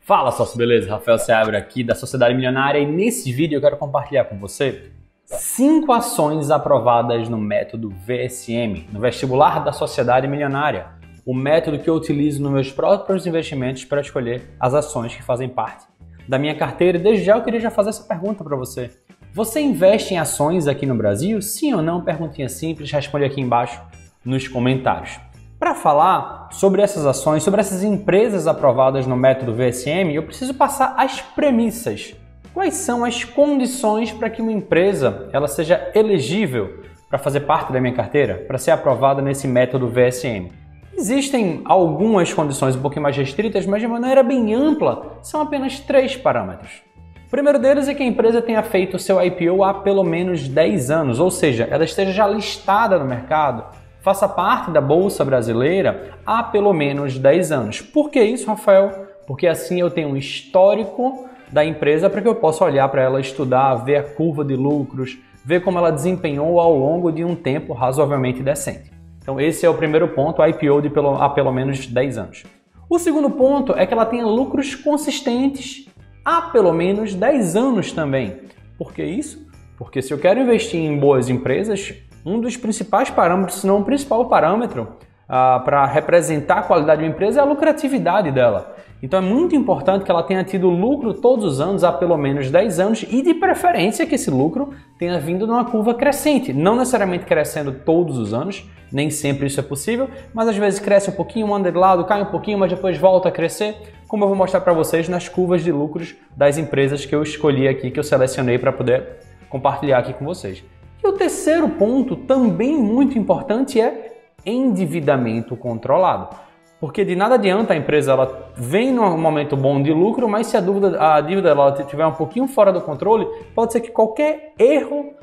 Fala sócio, beleza? Rafael Seabra aqui da Sociedade Milionária e nesse vídeo eu quero compartilhar com você 5 ações aprovadas no método VSM, no vestibular da Sociedade Milionária, o método que eu utilizo nos meus próprios investimentos para escolher as ações que fazem parte da minha carteira. E desde já eu queria fazer essa pergunta para você. Você investe em ações aqui no Brasil? Sim ou não? Perguntinha simples, responde aqui embaixo nos comentários. Para falar sobre essas ações, sobre essas empresas aprovadas no método VSM, eu preciso passar as premissas. Quais são as condições para que uma empresa ela seja elegível para fazer parte da minha carteira, para ser aprovada nesse método VSM? Existem algumas condições um pouquinho mais restritas, mas de maneira bem ampla, são apenas 3 parâmetros. O primeiro deles é que a empresa tenha feito o seu IPO há pelo menos 10 anos, ou seja, ela esteja já listada no mercado, faça parte da Bolsa Brasileira há pelo menos 10 anos. Por que isso, Rafael? Porque assim eu tenho um histórico da empresa para que eu possa olhar para ela, estudar, ver a curva de lucros, ver como ela desempenhou ao longo de um tempo razoavelmente decente. Então esse é o primeiro ponto, IPO há pelo menos 10 anos. O segundo ponto é que ela tenha lucros consistentes há pelo menos 10 anos também. Por que isso? Porque se eu quero investir em boas empresas, um dos principais parâmetros, se não o principal parâmetro para representar a qualidade de uma empresa é a lucratividade dela. Então é muito importante que ela tenha tido lucro todos os anos há pelo menos 10 anos e de preferência que esse lucro tenha vindo numa curva crescente, não necessariamente crescendo todos os anos, nem sempre isso é possível, mas às vezes cresce um pouquinho, anda de lado, cai um pouquinho, mas depois volta a crescer, como eu vou mostrar para vocês nas curvas de lucros das empresas que eu escolhi aqui, que eu selecionei para poder compartilhar aqui com vocês. E o terceiro ponto, também muito importante, é endividamento controlado. Porque de nada adianta a empresa ela vem num momento bom de lucro, mas se a dívida ela estiver um pouquinho fora do controle, pode ser que qualquer erro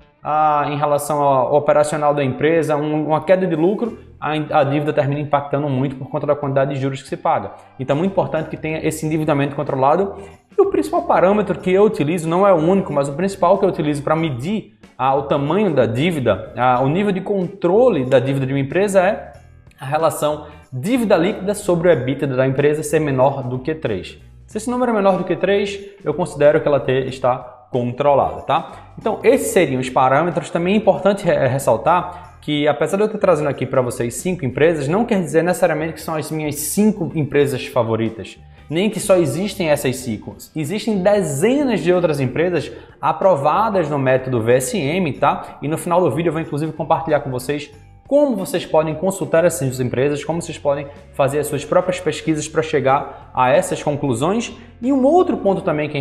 em relação ao operacional da empresa, uma queda de lucro, a dívida termina impactando muito por conta da quantidade de juros que se paga. Então é muito importante que tenha esse endividamento controlado. E o principal parâmetro que eu utilizo, não é o único, mas o principal que eu utilizo para medir o tamanho da dívida, o nível de controle da dívida de uma empresa é a relação dívida líquida sobre o EBITDA da empresa ser menor do que 3. Se esse número é menor do que 3, eu considero que ela está controlada, tá? Então, esses seriam os parâmetros. Também é importante ressaltar que, apesar de eu estar trazendo aqui para vocês 5 empresas, não quer dizer necessariamente que são as minhas 5 empresas favoritas, nem que só existem essas 5. Existem dezenas de outras empresas aprovadas no método VSM, tá? E no final do vídeo eu vou inclusive compartilhar com vocês como vocês podem consultar essas empresas, como vocês podem fazer as suas próprias pesquisas para chegar a essas conclusões. E um outro ponto também que é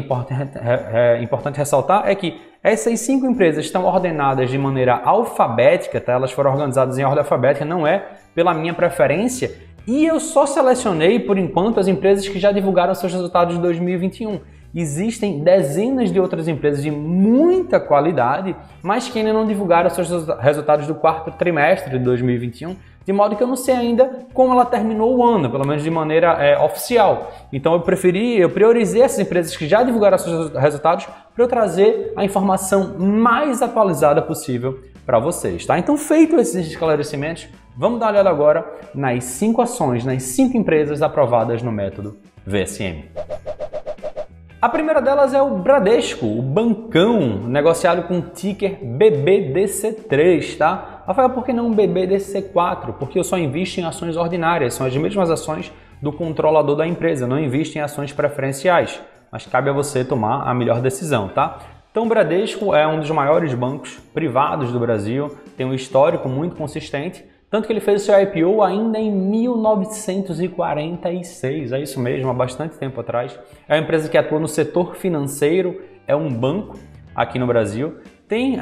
importante ressaltar é que essas 5 empresas estão ordenadas de maneira alfabética, tá? Elas foram organizadas em ordem alfabética, não é pela minha preferência. E eu só selecionei, por enquanto, as empresas que já divulgaram seus resultados de 2021. Existem dezenas de outras empresas de muita qualidade, mas que ainda não divulgaram seus resultados do 4º trimestre de 2021, de modo que eu não sei ainda como ela terminou o ano, pelo menos de maneira oficial. Então eu priorizei essas empresas que já divulgaram seus resultados para eu trazer a informação mais atualizada possível para vocês, tá? Então, feito esses esclarecimentos, vamos dar uma olhada agora nas 5 ações, nas 5 empresas aprovadas no método VSM. A primeira delas é o Bradesco, o bancão, negociado com o ticker BBDC3, tá? Rafael, por que não BBDC4? Porque eu só invisto em ações ordinárias, são as mesmas ações do controlador da empresa, não invisto em ações preferenciais, mas cabe a você tomar a melhor decisão, tá? Então o Bradesco é um dos maiores bancos privados do Brasil, tem um histórico muito consistente, tanto que ele fez o seu IPO ainda em 1946, é isso mesmo, há bastante tempo atrás. É uma empresa que atua no setor financeiro, é um banco aqui no Brasil. Tem,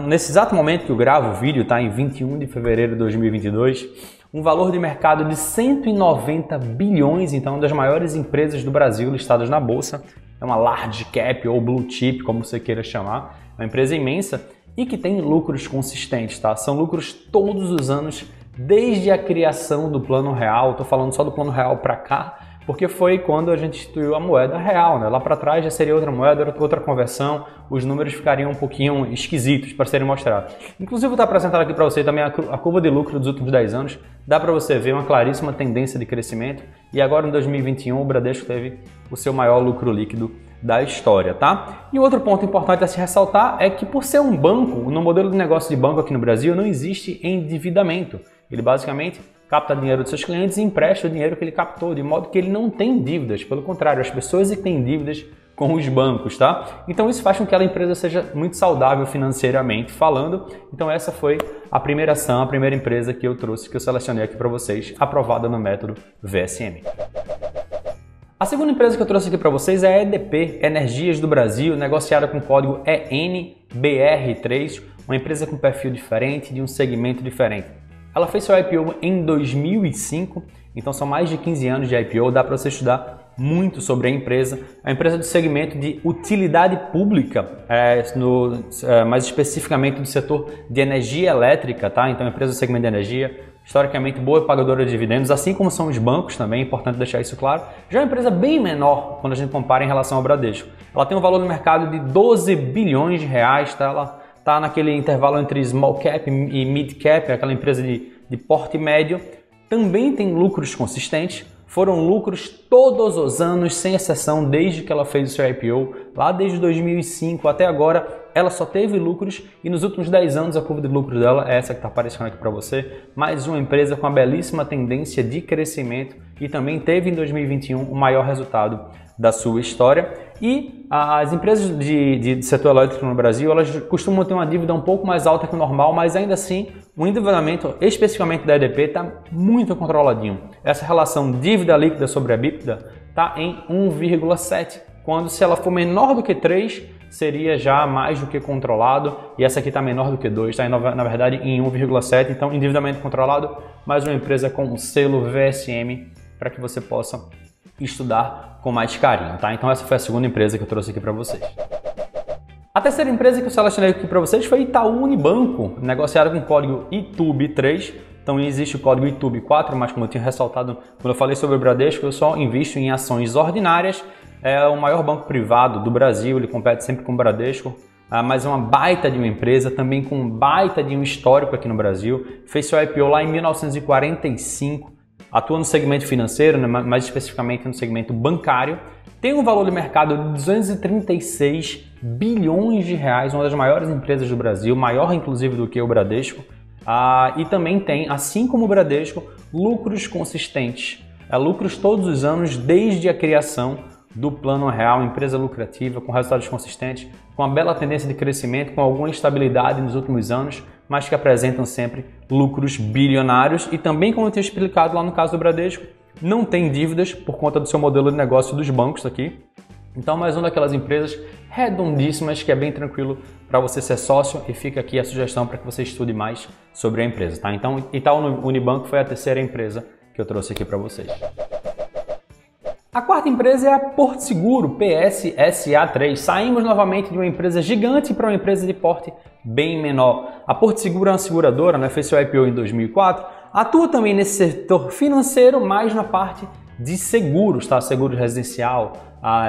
nesse exato momento que eu gravo o vídeo, tá, em 21 de fevereiro de 2022, um valor de mercado de 190 bilhões, então uma das maiores empresas do Brasil listadas na Bolsa. É uma large cap ou blue chip, como você queira chamar, é uma empresa imensa e que tem lucros consistentes, tá? São lucros todos os anos, desde a criação do Plano Real. Estou falando só do Plano Real para cá, porque foi quando a gente instituiu a moeda real, né? Lá para trás já seria outra moeda, outra conversão, os números ficariam um pouquinho esquisitos para serem mostrados. Inclusive, vou estar apresentando aqui para você também a curva de lucro dos últimos 10 anos. Dá para você ver uma claríssima tendência de crescimento e agora em 2021 o Bradesco teve o seu maior lucro líquido da história, tá? E outro ponto importante a se ressaltar é que por ser um banco, no modelo de negócio de banco aqui no Brasil não existe endividamento. Ele basicamente capta dinheiro dos seus clientes e empresta o dinheiro que ele captou, de modo que ele não tem dívidas. Pelo contrário, as pessoas é que têm dívidas com os bancos, tá? Então isso faz com que aquela empresa seja muito saudável financeiramente falando. Então essa foi a primeira ação, a primeira empresa que eu trouxe, que eu selecionei aqui para vocês, aprovada no método VSM. A segunda empresa que eu trouxe aqui para vocês é a EDP, Energias do Brasil, negociada com o código ENBR3, uma empresa com perfil diferente, de um segmento diferente. Ela fez seu IPO em 2005, então são mais de 15 anos de IPO, dá para você estudar muito sobre a empresa. A empresa do segmento de utilidade pública, mais especificamente do setor de energia elétrica, tá? Então a empresa do segmento de energia, historicamente boa pagadora de dividendos, assim como são os bancos também, é importante deixar isso claro. Já é uma empresa bem menor quando a gente compara em relação ao Bradesco. Ela tem um valor no mercado de 12 bilhões de reais, tá? Ela está naquele intervalo entre small cap e mid cap, aquela empresa de porte médio. Também tem lucros consistentes, foram lucros todos os anos, sem exceção, desde que ela fez o seu IPO, lá desde 2005 até agora, ela só teve lucros e nos últimos 10 anos a curva de lucro dela é essa que está aparecendo aqui para você. Mais uma empresa com uma belíssima tendência de crescimento e também teve em 2021 o maior resultado da sua história. E as empresas de setor elétrico no Brasil, elas costumam ter uma dívida um pouco mais alta que o normal, mas ainda assim o endividamento, especificamente da EDP, está muito controladinho. Essa relação dívida líquida sobre a EBITDA está em 1,7, quando se ela for menor do que 3, seria já mais do que controlado, e essa aqui está menor do que 2, está na verdade em 1,7, então endividamento controlado, mais uma empresa com o selo VSM para que você possa estudar com mais carinho, tá? Então essa foi a segunda empresa que eu trouxe aqui para vocês. A terceira empresa que eu selecionei aqui para vocês foi Itaú Unibanco, negociada com o código ITUB3. Então existe o código ITUB4, mas como eu tinha ressaltado quando eu falei sobre o Bradesco, eu só invisto em ações ordinárias. É o maior banco privado do Brasil, ele compete sempre com o Bradesco, mas é uma baita de uma empresa, também com um baita de um histórico aqui no Brasil. Fez seu IPO lá em 1945, atua no segmento financeiro, mais especificamente no segmento bancário. Tem um valor de mercado de 236 bilhões de reais, uma das maiores empresas do Brasil, maior inclusive do que o Bradesco. E também tem, assim como o Bradesco, lucros consistentes. Lucros todos os anos desde a criação do Plano Real, empresa lucrativa, com resultados consistentes, com uma bela tendência de crescimento, com alguma estabilidade nos últimos anos, mas que apresentam sempre lucros bilionários. E também, como eu tinha explicado lá no caso do Bradesco, não tem dívidas por conta do seu modelo de negócio dos bancos aqui. Então, mais uma daquelas empresas redondíssimas que é bem tranquilo para você ser sócio, e fica aqui a sugestão para que você estude mais sobre a empresa, tá? Então, Itaú Unibanco foi a terceira empresa que eu trouxe aqui para vocês. A quarta empresa é a Porto Seguro, PSSA3. Saímos novamente de uma empresa gigante para uma empresa de porte bem menor. A Porto Seguro é uma seguradora, né? Fez seu IPO em 2004, atua também nesse setor financeiro, mais na parte de seguros, tá? Seguro residencial,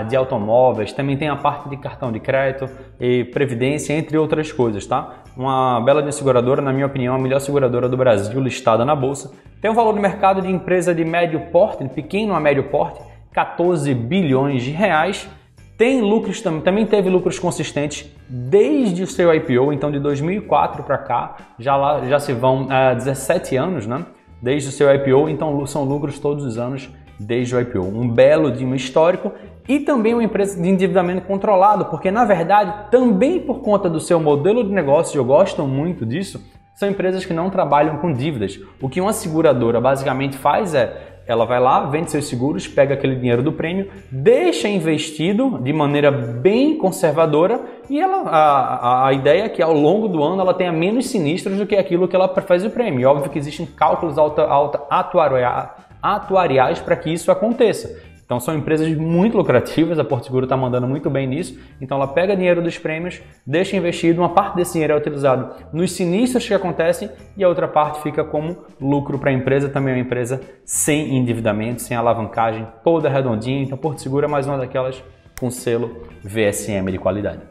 de automóveis, também tem a parte de cartão de crédito e previdência, entre outras coisas, tá? Uma bela de seguradora, na minha opinião, a melhor seguradora do Brasil, listada na bolsa. Tem um valor de mercado de empresa de médio porte, de pequeno a médio porte, 14 bilhões de reais. Tem lucros, também teve lucros consistentes desde o seu IPO, então de 2004 para cá, já se vão 17 anos, né? Desde o seu IPO, então são lucros todos os anos desde o IPO. Um belo de um histórico e também uma empresa de endividamento controlado, porque na verdade, também por conta do seu modelo de negócio, eu gosto muito disso, são empresas que não trabalham com dívidas. O que uma seguradora basicamente faz ela vai lá, vende seus seguros, pega aquele dinheiro do prêmio, deixa investido de maneira bem conservadora e a ideia é que ao longo do ano ela tenha menos sinistros do que aquilo que ela faz o prêmio. E óbvio que existem cálculos atuariais para que isso aconteça. Então são empresas muito lucrativas, a Porto Seguro está mandando muito bem nisso. Então ela pega dinheiro dos prêmios, deixa investido, uma parte desse dinheiro é utilizado nos sinistros que acontecem e a outra parte fica como lucro para a empresa, também é uma empresa sem endividamento, sem alavancagem, toda redondinha. Então Porto Seguro é mais uma daquelas com selo VSM de qualidade.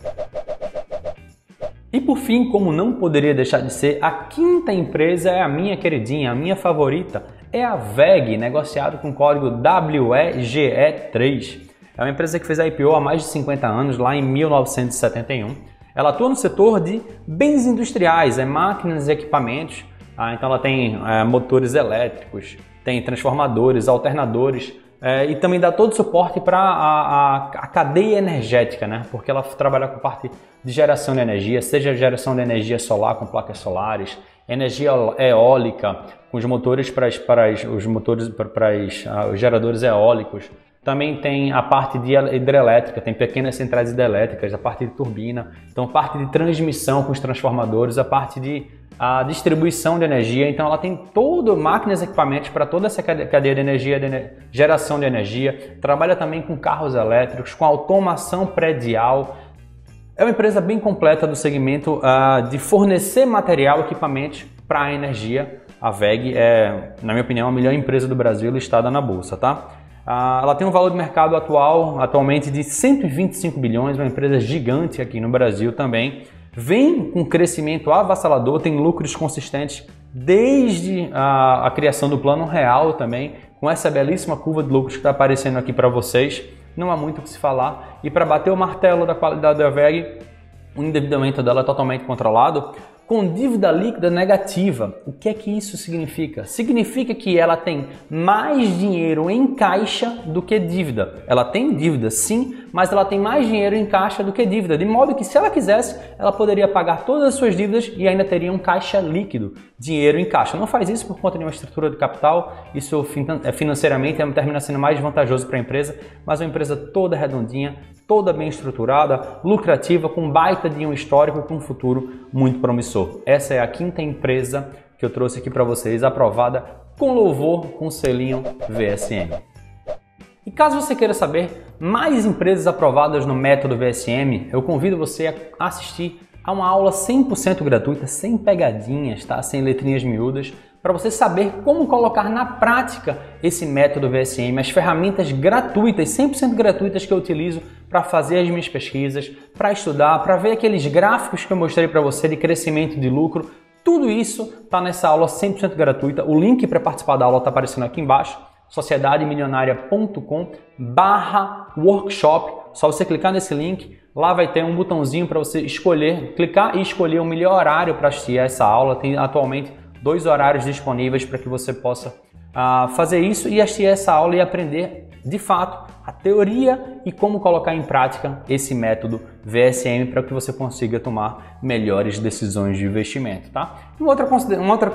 E por fim, como não poderia deixar de ser, a quinta empresa é a minha queridinha, a minha favorita, é a WEG, negociado com o código WEGE3. É uma empresa que fez a IPO há mais de 50 anos, lá em 1971. Ela atua no setor de bens industriais, máquinas e equipamentos. Então ela tem motores elétricos, tem transformadores, alternadores, e também dá todo o suporte para a cadeia energética, né? Porque ela trabalha com parte de geração de energia, seja geração de energia solar com placas solares, energia eólica com os motores para os geradores eólicos. Também tem a parte de hidrelétrica, tem pequenas centrais hidrelétricas, a parte de turbina, então a parte de transmissão com os transformadores, a parte de distribuição de energia. Então ela tem máquinas e equipamentos para toda essa cadeia de energia, geração de energia. Trabalha também com carros elétricos, com automação predial. É uma empresa bem completa do segmento de fornecer material e equipamentos para a energia. A WEG é, na minha opinião, a melhor empresa do Brasil listada na bolsa, tá? Ela tem um valor de mercado atualmente de 125 bilhões, uma empresa gigante aqui no Brasil também. Vem com crescimento avassalador, tem lucros consistentes desde a criação do Plano Real também, com essa belíssima curva de lucros que está aparecendo aqui para vocês. Não há muito o que se falar. E para bater o martelo da qualidade da WEG, o endividamento dela é totalmente controlado, com dívida líquida negativa. O que é que isso significa? Significa que ela tem mais dinheiro em caixa do que dívida. Ela tem dívida, sim, mas ela tem mais dinheiro em caixa do que dívida, de modo que se ela quisesse, ela poderia pagar todas as suas dívidas e ainda teria um caixa líquido, dinheiro em caixa. Não faz isso por conta de uma estrutura de capital, isso financeiramente termina sendo mais vantajoso para a empresa, mas é uma empresa toda redondinha, toda bem estruturada, lucrativa, com baita de um histórico e com um futuro muito promissor. Essa é a quinta empresa que eu trouxe aqui para vocês, aprovada com louvor, com selinho VSM. E caso você queira saber mais empresas aprovadas no método VSM, eu convido você a assistir a uma aula 100% gratuita, sem pegadinhas, tá? Sem letrinhas miúdas, para você saber como colocar na prática esse método VSM, as ferramentas gratuitas, 100% gratuitas que eu utilizo para fazer as minhas pesquisas, para estudar, para ver aqueles gráficos que eu mostrei para você de crescimento de lucro. Tudo isso está nessa aula 100% gratuita. O link para participar da aula está aparecendo aqui embaixo, sociedademilionaria.com/workshop. Só você clicar nesse link, lá vai ter um botãozinho para você clicar e escolher o melhor horário para assistir a essa aula. Tem atualmente 2 horários disponíveis para que você possa fazer isso e assistir essa aula e aprender de fato a teoria e como colocar em prática esse método VSM para que você consiga tomar melhores decisões de investimento, tá? Um outro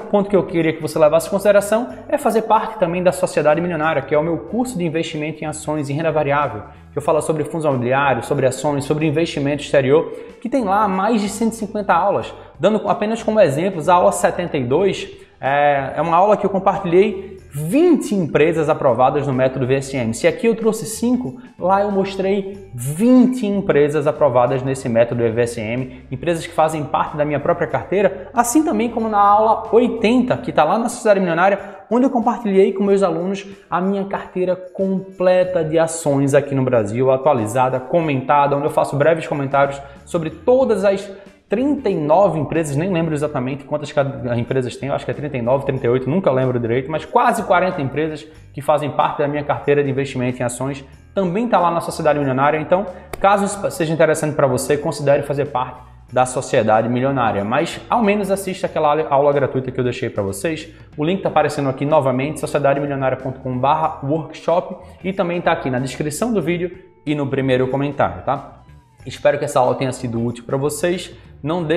ponto que eu queria que você levasse em consideração é fazer parte também da Sociedade Milionária, que é o meu curso de investimento em ações em renda variável, que eu falo sobre fundos imobiliários, sobre ações, sobre investimento exterior, que tem lá mais de 150 aulas. Dando apenas como exemplos, a aula 72 é uma aula que eu compartilhei 20 empresas aprovadas no método VSM. Se aqui eu trouxe 5, lá eu mostrei 20 empresas aprovadas nesse método VSM, empresas que fazem parte da minha própria carteira, assim também como na aula 80, que está lá na Sociedade Milionária, onde eu compartilhei com meus alunos a minha carteira completa de ações aqui no Brasil, atualizada, comentada, onde eu faço breves comentários sobre todas as 39 empresas, nem lembro exatamente quantas empresas tem, eu acho que é 39, 38, nunca lembro direito, mas quase 40 empresas que fazem parte da minha carteira de investimento em ações, também está lá na Sociedade Milionária. Então, caso seja interessante para você, considere fazer parte da Sociedade Milionária, mas ao menos assista aquela aula gratuita que eu deixei para vocês. O link está aparecendo aqui novamente, sociedademilionaria.com/workshop, e também está aqui na descrição do vídeo e no primeiro comentário, tá? Espero que essa aula tenha sido útil para vocês.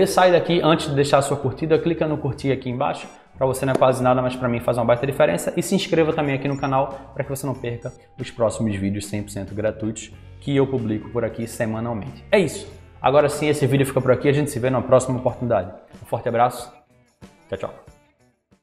Sai daqui antes de deixar a sua curtida, clica no curtir aqui embaixo. Para você não é quase nada, mas para mim faz uma baita diferença. E se inscreva também aqui no canal para que você não perca os próximos vídeos 100% gratuitos que eu publico por aqui semanalmente. É isso. Agora sim, esse vídeo fica por aqui. A gente se vê na próxima oportunidade. Um forte abraço. Tchau, tchau.